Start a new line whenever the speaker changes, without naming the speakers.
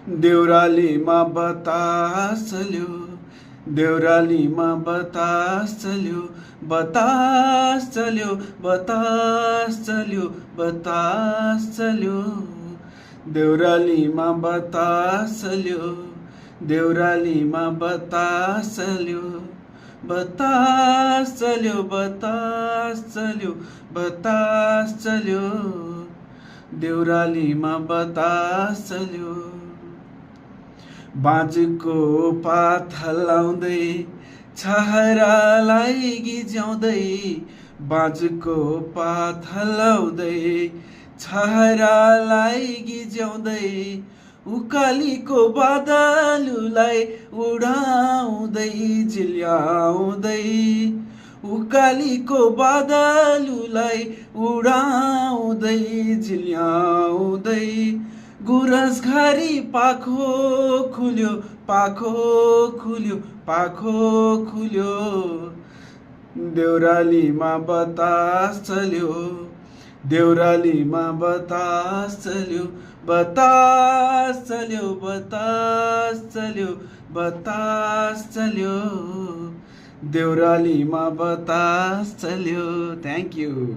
देउरालीमा बतास चल्यो, देउरालीमा बतास चल्यो, बतास चल्यो, बतास चल्यो, बतास चल्यो। देउरालीमा बतास चल्यो, देउरालीमा बतास चल्यो, बतास चल्यो, बतास चल्यो, बतास चल्यो। देउरालीमा बतास चल्यो। बाँझको पात हल्लाउँदै छहरालाई गिज्याउँदै, बाँझको पात हल्लाउँदै छहरालाई गिज्याउँदै, उकालीको बादलुलाई उडाउँदै झिल्याउँदै, उकालीको बादलुलाई उडाउँदै झिल्याउँदै। गुरस घरी पाखो खुल्यो, पाखो खुल्यो, पाखो खुल्यो। देउरालीमा बतास चल्यो, देउरालीमा बतास चल्यो, बतास चल्यो, बतास चल्यो, बतास चल्यो। देउरालीमा बतास चल्यो। Thank you.